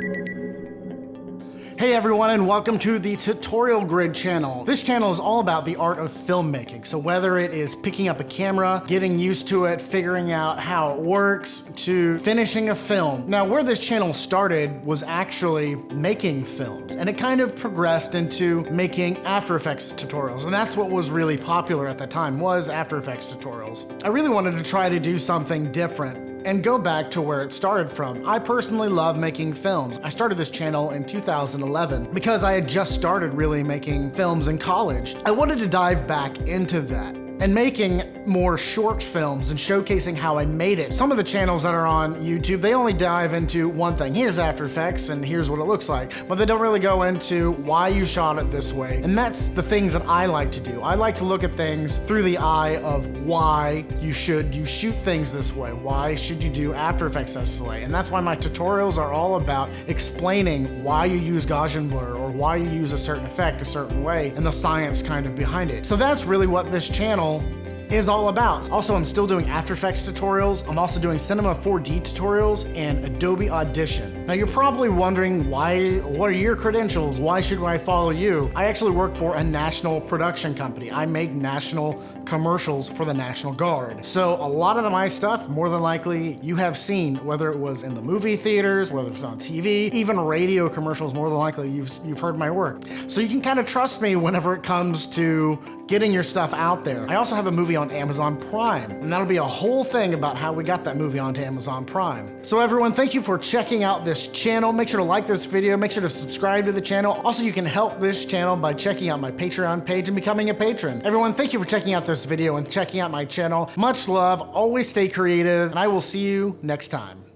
Hey everyone, and welcome to the Tutorialgrid channel. This channel is all about the art of filmmaking. So whether it is picking up a camera, getting used to it, figuring out how it works, to finishing a film. Now, where this channel started was actually making films, and it kind of progressed into making After Effects tutorials, and that's what was really popular at the time, was After Effects tutorials. I really wanted to try to do something different and go back to where it started from. I personally love making films. I started this channel in 2011 because I had just started really making films in college. I wanted to dive back into that and making more short films and showcasing how I made it. Some of the channels that are on YouTube, they only dive into one thing. Here's After Effects and here's what it looks like, but they don't really go into why you shot it this way. And that's the things that I like to do. I like to look at things through the eye of why you shoot things this way. Why should you do After Effects this way? And that's why my tutorials are all about explaining why you use Gaussian blur or why you use a certain effect a certain way and the science kind of behind it. So that's really what this channel is all about. Also, I'm still doing After Effects tutorials. I'm also doing Cinema 4D tutorials and Adobe Audition. Now you're probably wondering what are your credentials? Why should I follow you? I actually work for a national production company. I make national commercials for the National Guard. So a lot of my stuff, more than likely, you have seen, whether it was in the movie theaters, whether it's on TV, even radio commercials, more than likely you've heard my work. So you can kind of trust me whenever it comes to getting your stuff out there. I also have a movie on Amazon Prime, and that'll be a whole thing about how we got that movie onto Amazon Prime. So everyone, thank you for checking out this channel. Make sure to like this video, make sure to subscribe to the channel. Also, you can help this channel by checking out my Patreon page and becoming a patron. Everyone, thank you for checking out this video and checking out my channel. Much love, always stay creative, and I will see you next time.